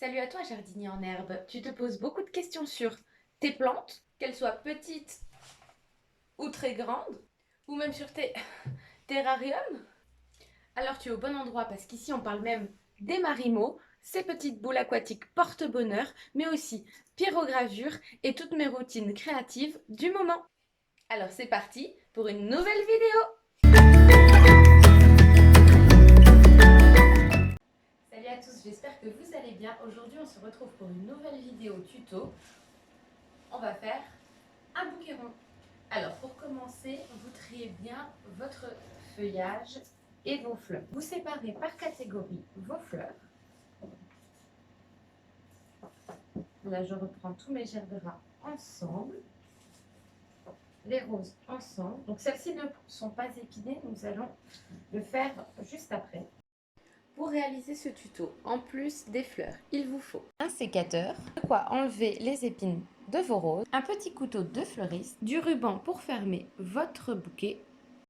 Salut à toi jardinier en herbe. Tu te poses beaucoup de questions sur tes plantes, qu'elles soient petites ou très grandes, ou même sur tes terrariums. Alors tu es au bon endroit parce qu'ici on parle même des marimots, ces petites boules aquatiques porte-bonheur, mais aussi pyrogravures et toutes mes routines créatives du moment. Alors c'est parti pour une nouvelle vidéo. Salut à tous, j'espère que vous allez bien. Aujourd'hui on se retrouve pour une nouvelle vidéo tuto. On va faire un bouquet rond. Alors, pour commencer, vous triez bien votre feuillage et vos fleurs. Vous séparez par catégorie vos fleurs. Là, je reprends tous mes gerberas ensemble. Les roses ensemble. Donc, celles-ci ne sont pas épinées. Nous allons le faire juste après. Pour réaliser ce tuto, en plus des fleurs, il vous faut un sécateur, de quoi enlever les épines de vos roses, un petit couteau de fleuriste, du ruban pour fermer votre bouquet.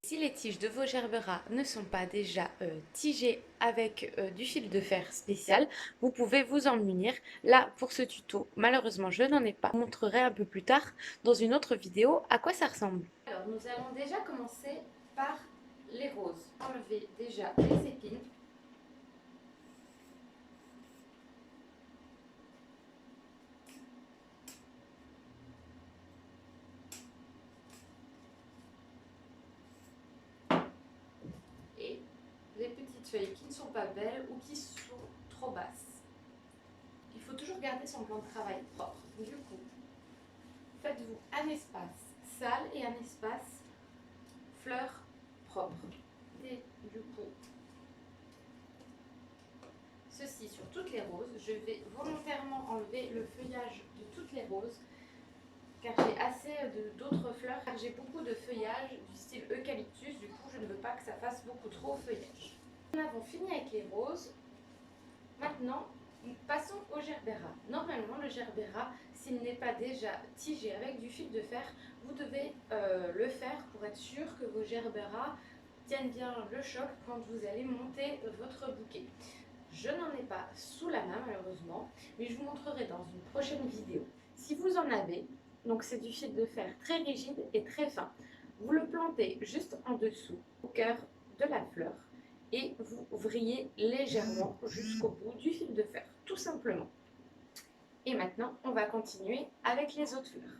Si les tiges de vos gerberas ne sont pas déjà tigées avec du fil de fer spécial, vous pouvez vous en munir. Là, pour ce tuto, malheureusement, je n'en ai pas. Je vous montrerai un peu plus tard dans une autre vidéo à quoi ça ressemble. Alors, nous allons déjà commencer par les roses. Enlever déjà les épines. Et les petites feuilles qui ne sont pas belles ou qui sont trop basses. Il faut toujours garder son plan de travail propre. Du coup, faites-vous un espace sale et un espace fleurs propres. Et du coup, ceci sur toutes les roses. Je vais volontairement enlever le feuillage de toutes les roses car j'ai assez d'autres fleurs, car j'ai beaucoup de feuillage du style eucalyptus. Du coup, je ne veux pas que ça fasse beaucoup trop au feuillage. Nous avons fini avec les roses. Maintenant, passons au gerbera. Normalement, le gerbera, s'il n'est pas déjà tigé avec du fil de fer, vous devez le faire pour être sûr que vos gerberas tiennent bien le choc quand vous allez monter votre bouquet. Je n'en ai pas sous la main malheureusement, mais je vous montrerai dans une prochaine vidéo. Si vous en avez, donc c'est du fil de fer très rigide et très fin, vous le plantez juste en dessous, au cœur de la fleur, et vous vrillez légèrement jusqu'au bout du fil de fer, tout simplement. Et maintenant, on va continuer avec les autres fleurs.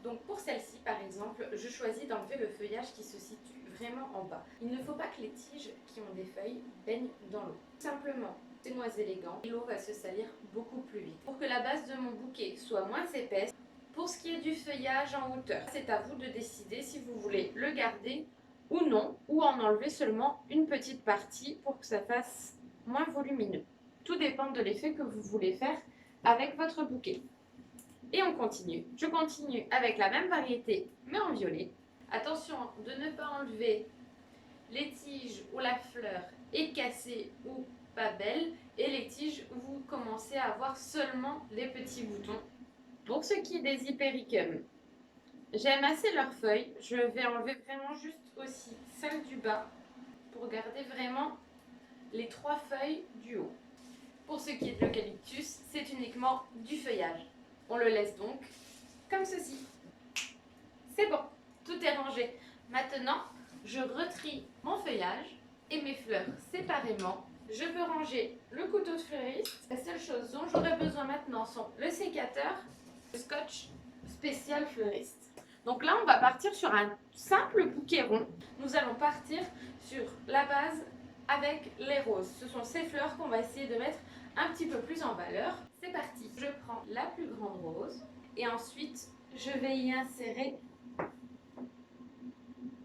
Donc pour celle-ci, par exemple, je choisis d'enlever le feuillage qui se situe vraiment en bas. Il ne faut pas que les tiges qui ont des feuilles baignent dans l'eau. Simplement, c'est moins élégant et l'eau va se salir beaucoup plus vite. Pour que la base de mon bouquet soit moins épaisse, pour ce qui est du feuillage en hauteur, c'est à vous de décider si vous voulez le garder ou non, ou en enlever seulement une petite partie pour que ça fasse moins volumineux. Tout dépend de l'effet que vous voulez faire avec votre bouquet. Et on continue. Je continue avec la même variété, mais en violet. Attention de ne pas enlever les tiges où la fleur est cassée ou pas belle, et les tiges où vous commencez à avoir seulement les petits boutons. Pour ce qui est des hypericums, j'aime assez leurs feuilles. Je vais enlever vraiment juste aussi celle du bas pour garder vraiment les 3 feuilles du haut. Pour ce qui est de l'eucalyptus, c'est uniquement du feuillage. On le laisse donc comme ceci. C'est bon, tout est rangé. Maintenant, je retrie mon feuillage et mes fleurs séparément. Je peux ranger le couteau de fleuriste. La seule chose dont j'aurai besoin maintenant sont le sécateur, le scotch spécial fleuriste. Donc là, on va partir sur un simple bouquet rond. Nous allons partir sur la base avec les roses. Ce sont ces fleurs qu'on va essayer de mettre un petit peu plus en valeur. C'est parti. Je prends la plus grande rose et ensuite, je vais y insérer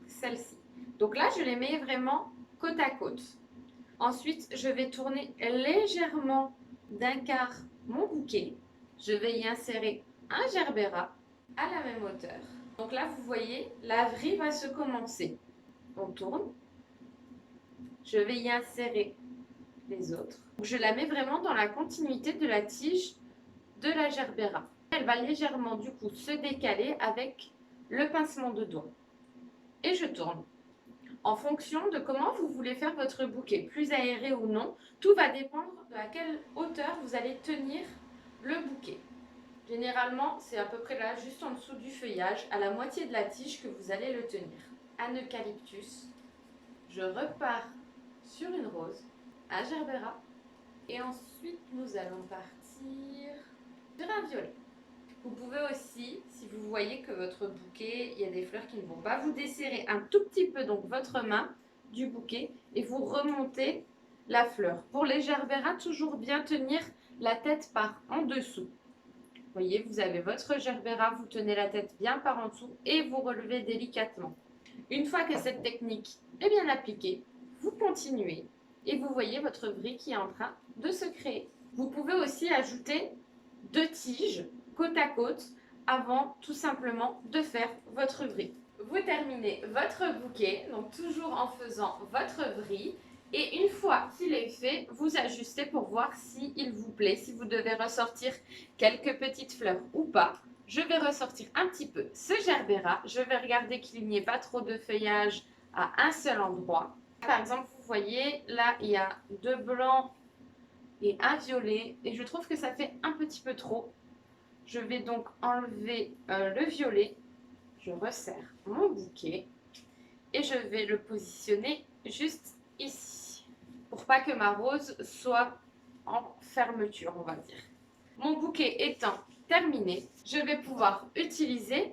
celle-ci. Donc là, je les mets vraiment côte à côte. Ensuite, je vais tourner légèrement d'un quart mon bouquet. Je vais y insérer un gerbera à la même hauteur. Donc là, vous voyez, la vrille va se commencer. On tourne. Je vais y insérer les autres. Je la mets vraiment dans la continuité de la tige de la gerbera. Elle va légèrement du coup se décaler avec le pincement de doigt. Et je tourne. En fonction de comment vous voulez faire votre bouquet, plus aéré ou non, tout va dépendre de à quelle hauteur vous allez tenir le bouquet. Généralement, c'est à peu près là, juste en dessous du feuillage, à la moitié de la tige que vous allez le tenir. Un eucalyptus, je repars sur une rose, un gerbera, et ensuite nous allons partir sur un violet. Vous pouvez aussi, si vous voyez que votre bouquet, il y a des fleurs qui ne vont pas, vous desserrez un tout petit peu donc votre main du bouquet et vous remontez la fleur. Pour les gerberas, toujours bien tenir la tête par en dessous. Vous voyez, vous avez votre gerbera, vous tenez la tête bien par en dessous et vous relevez délicatement. Une fois que cette technique est bien appliquée, vous continuez et vous voyez votre vrille qui est en train de se créer. Vous pouvez aussi ajouter 2 tiges côte à côte avant tout simplement de faire votre vrille. Vous terminez votre bouquet, donc toujours en faisant votre vrille. Et une fois qu'il est fait, vous ajustez pour voir s'il vous plaît, si vous devez ressortir quelques petites fleurs ou pas. Je vais ressortir un petit peu ce gerbera. Je vais regarder qu'il n'y ait pas trop de feuillage à un seul endroit. Par exemple, vous voyez, là, il y a 2 blancs et un violet. Et je trouve que ça fait un petit peu trop. Je vais donc enlever le violet. Je resserre mon bouquet. Et je vais le positionner juste ici. Pour pas que ma rose soit en fermeture, on va dire. Mon bouquet étant terminé, je vais pouvoir utiliser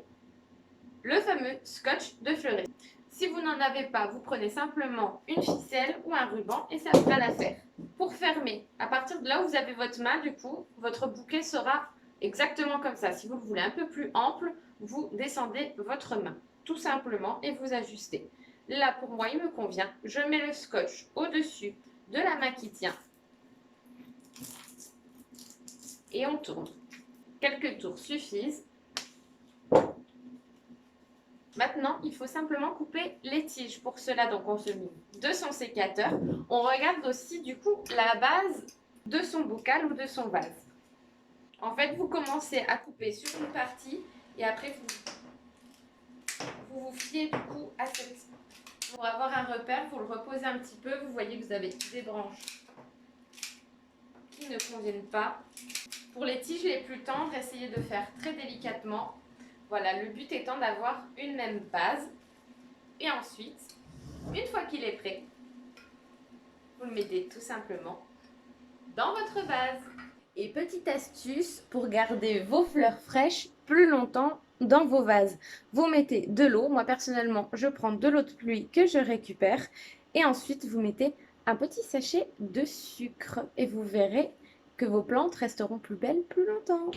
le fameux scotch de fleuriste. Si vous n'en avez pas, vous prenez simplement une ficelle ou un ruban et ça fera l'affaire. Pour fermer, à partir de là où vous avez votre main, du coup, votre bouquet sera exactement comme ça. Si vous le voulez un peu plus ample, vous descendez votre main, tout simplement, et vous ajustez. Là, pour moi, il me convient. Je mets le scotch au-dessus de la main qui tient. Et on tourne. Quelques tours suffisent. Maintenant, il faut simplement couper les tiges. Pour cela, donc, on se met de son sécateur. On regarde aussi, du coup, la base de son bocal ou de son vase. En fait, vous commencez à couper sur une partie et après, vous fiez du coup à cette... Pour avoir un repère, vous le reposez un petit peu. Vous voyez que vous avez des branches qui ne conviennent pas. Pour les tiges les plus tendres, essayez de faire très délicatement. Voilà, le but étant d'avoir une même base. Et ensuite, une fois qu'il est prêt, vous le mettez tout simplement dans votre vase. Et petite astuce pour garder vos fleurs fraîches plus longtemps dans vos vases. Vous mettez de l'eau. Moi personnellement, je prends de l'eau de pluie que je récupère. Et ensuite, vous mettez un petit sachet de sucre. Et vous verrez que vos plantes resteront plus belles plus longtemps.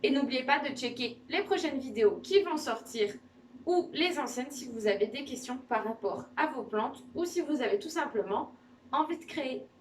Et n'oubliez pas de checker les prochaines vidéos qui vont sortir ou les anciennes si vous avez des questions par rapport à vos plantes ou si vous avez tout simplement envie de créer.